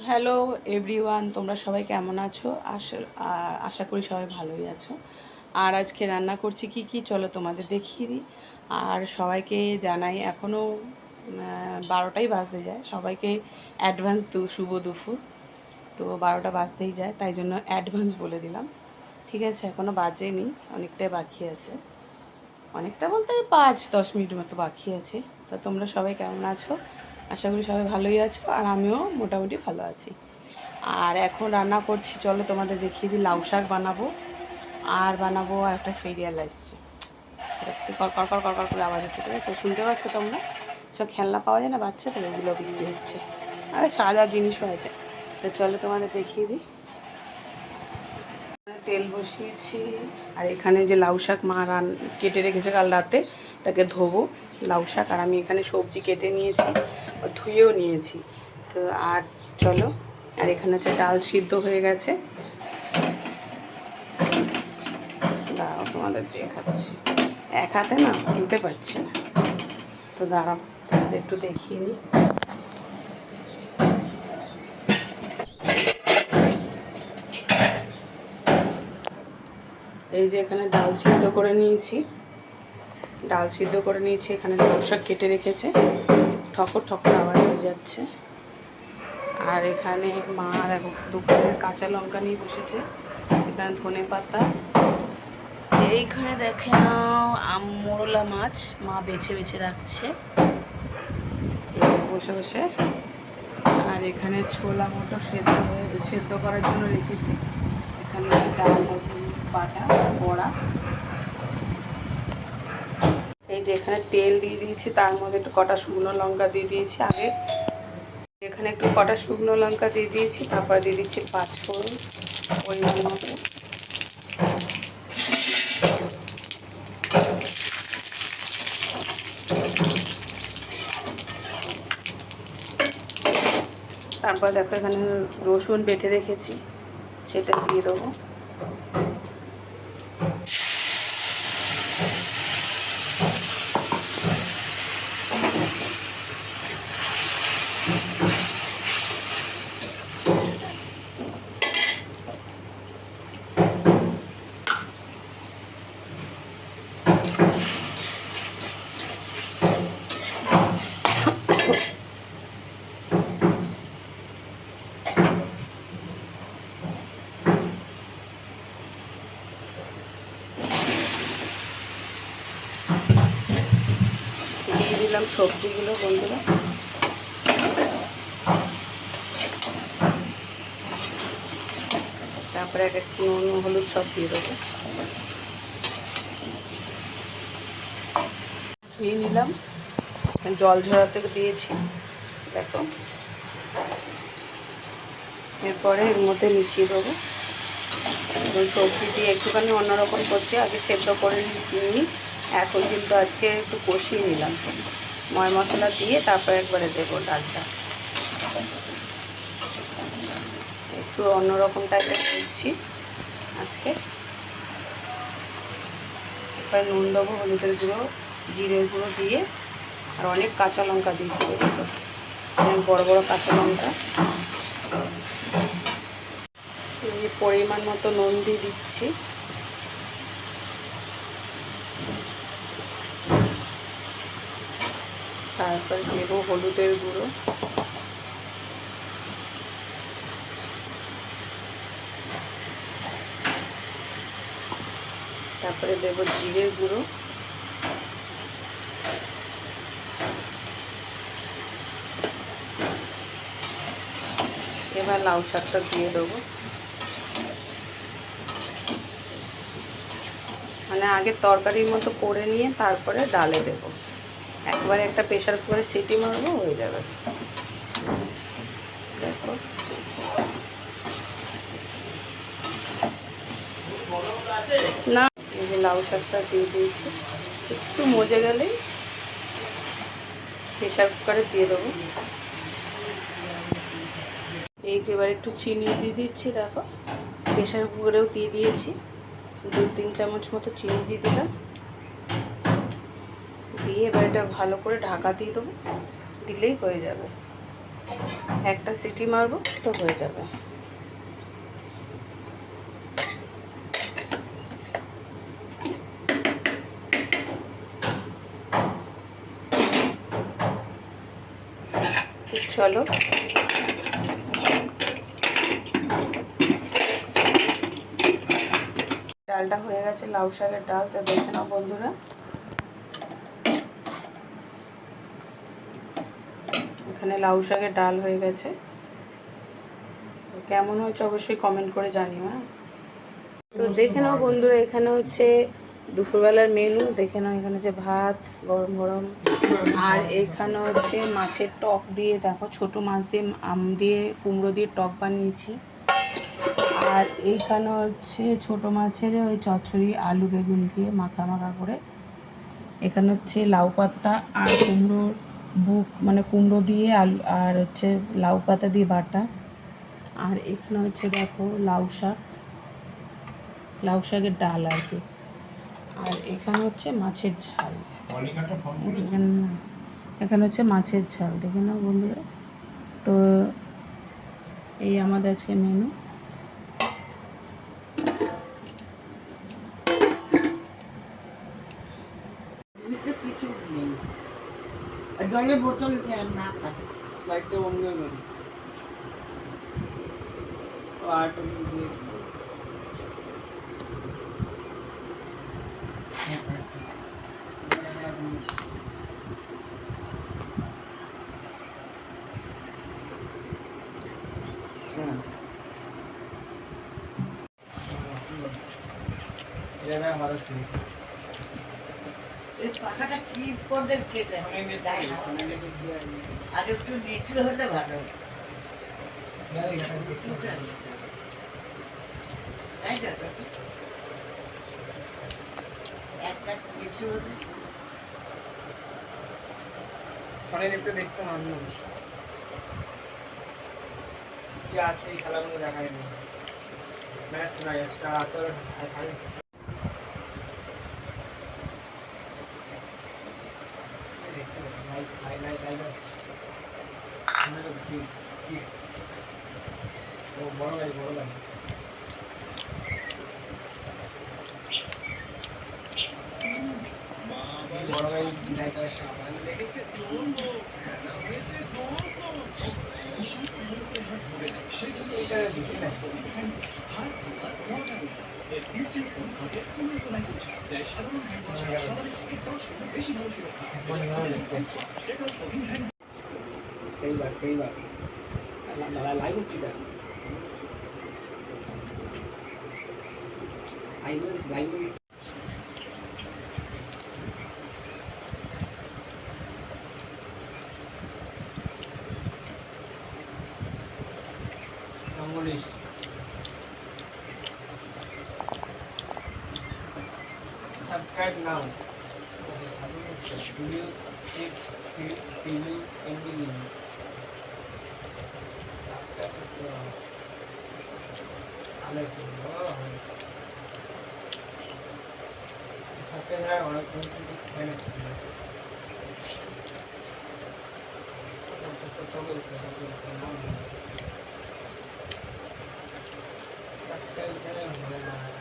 Hello everyone, তোমরা সবাই কেমন আছো? আশা করি সবাই ভালোই আছো। আর আজকে রান্না করছি কি চলো তোমাদের দেখিয়ে দিই। আর সবাইকে জানাই, এখনও 12টাই বাজতে যায়। সবাইকে অ্যাডভান্স শুভ দুপুর। তো 12টা বাজতেই যায়, তাই জন্য অ্যাডভান্স বলে দিলাম। ঠিক আছে, এখনও বাজেনি, অনেকটাই বাকি আছে। অনেকটা বলতে 5-10 মিনিট মতো বাকি আছে। তা তোমরা সবাই কেমন আছো? আশা করি সবাই ভালোই আছো, আর আমিও মোটামুটি ভালো আছি। আর এখন রান্না করছি, চলো তোমাদের দেখিয়ে দিই। লাউ শাক বানাবো, আর বানাবো একটা ফেরিয়াল আসছে। কর কর কর কর কর করে আওয়াজ হচ্ছে, ঠিক আছে? শুনতে পাচ্ছ তোমরা? সব খেলনা পাওয়া যায় না বাচ্চাদের, ওগুলো বিক্রি হচ্ছে। আর সাজার জিনিসও আছে। তো চলো তোমাদের দেখিয়ে দিই। তেল বসিয়েছি, আর এখানে যে লাউ শাক মা কেটে রেখেছে কাল রাতে, এটাকে ধোবো। লাউ শাক, আর আমি এখানে সবজি কেটে নিয়েছি, ধুয়েও নিয়েছি। তো আর চলো, আর এখানে হচ্ছে ডাল সিদ্ধ হয়ে গেছে, দাঁড়াও তোমাদের দেখাচ্ছি। এক হাতে না খুলতে পারছি না, তো দাঁড়াও তোমাদের একটু দেখিয়ে নিই। এই যে এখানে ডাল সিদ্ধ করে নিয়েছি, এখানে লাউ শাক কেটে রেখেছে, ঠকর ঠকর আওয়াজ হয়ে যাচ্ছে। আর এখানে মা দেখো দুপুরে কাঁচা লঙ্কা নিয়ে বসেছে, এখানে ধনে পাতা, এইখানে দেখে নাও মোরলা মাছ মা বেছে বেছে রাখছে বসে বসে। আর এখানে ছোলা মটর সেদ্ধ করার জন্য রেখেছি। এখানে হচ্ছে ডাল বাটা বড়া। এই যে এখানে তেল দিয়ে দিয়েছি, তার মধ্যে একটু কটা শুকনো লঙ্কা দিয়ে দিয়েছি আগে। এখানে একটু কটা শুকনো লঙ্কা দিয়ে দিয়েছি, তারপরে দিয়ে দিচ্ছি পাঁচফোড়ন পরিমাণ মতো। তারপর দেখো এখানে রসুন বেটে রেখেছি, সেটা দিয়ে দেবো। দিয়ে দিলাম সবজিগুলো বন্ধুরা। তারপরে এক একটু নুন হলুদ সব দিয়ে দেবো। দিয়ে নিলাম, জল ঝরাতে দিয়েছি দেখো। এরপরে এর মধ্যে মিশিয়ে দেবো। সবজি দিয়ে একটুখানি অন্যরকম করছি, আগে সেদ্ধ করে নিই। এখন কিন্তু আজকে একটু কষিয়ে নিলাম, ময় মশলা দিয়ে তারপরে একবারে দেবো ডালটা। একটু অন্যরকম টাইপের করছি আজকে। এরপরে নুন দেবো, হলুদের গুঁড়ো, জিরের গুঁড়ো দিয়ে, আর অনেক কাঁচা লঙ্কা দিয়েছি, দেখেছো? অনেক বড় বড় কাঁচা লঙ্কা। পরিমাণ মতো নুন দিয়ে দিচ্ছি। তারপর দেবো হলুদের গুঁড়ো, তারপরে দেবো জিরের গুঁড়ো, এবার লাউ শাকটা দিয়ে দেবো। মানে আগে তরকারির মতো করে নিয়ে তারপরে ডালে দেবো। একবারে একটা প্রেশার কুকারে সিটি মারবো, হয়ে যাবে। দেখো না, এই যে লাউ শাকটা দিয়ে দিয়েছি, একটু মজে গেলেই প্রেশার কুকারে দিয়ে দেবো। এই যে এবার একটু চিনি দিয়ে দিচ্ছি, দেখো প্রেশার কুকারেও দিয়ে দিয়েছি। 2-3 চামচ মতো চিনি দিয়ে দিলাম, দিয়ে এবার এটা ভালো করে ঢাকা দিয়ে দেবো, দিলেই হয়ে যাবে। একটা সিটি মারবো তো হয়ে যাবে। চলো, ডালটা হয়ে গেছে, লাউ শাকের ডাল। তো দেখে নাও বন্ধুরা, এখানে লাউ শাকের ডাল হয়ে গেছে। কেমন হয়েছে অবশ্যই কমেন্ট করে জানিও। হ্যাঁ, তো দেখে নাও বন্ধুরা, এখানে হচ্ছে দুপুরবেলার মেনু। দেখে নাও, এখানে হচ্ছে ভাত গরম গরম, আর এখানে হচ্ছে মাছের টক দিয়ে, দেখো ছোট মাছ দিয়ে আম দিয়ে কুমড়ো দিয়ে টক বানিয়েছি। আর এইখানে হচ্ছে ছোট মাছের ওই চচ্চড়ি আলু বেগুন দিয়ে মাখা মাখা করে। এখানে হচ্ছে লাউ পাতা আর কুমড়োর বুক, মানে কুমড়ো দিয়ে আলু আর হচ্ছে লাউ পাতা দিয়ে বাটা। আর এখানে হচ্ছে দেখো লাউ শাক, লাউ শাকের ডাল আর কি। আর এখানে হচ্ছে মাছের ঝাল, এখানে হচ্ছে মাছের ঝাল। দেখে নাও বন্ধুরা, তো এই আমাদের আজকে মেনু। কিছু নেই, জলের বোতল না খাবে। লাইটটা বন্ধ হয়ে গেল। আর দিয়ে এটা ভালো ছিল। এই পাখাটা কি করে খেতে আর একটু নিচু হলে ভালো। একটা নিচু হলে সনি লিপটা দেখতে মানুষ কি আছে এই খেলাগুলো দেখায় না। ম্যাচ নাই আজকে রাতের খালি দেখতে লাইট লাইট লাইট লাইট ও বড় ভাই বড় ভাই বড় ভাই লাইট লেগেছে এটা দেখি না সেইবার লাইভ হচ্ছে live List. Subscribe now. Will you click preview in the link? Subscribe অনেক subscribe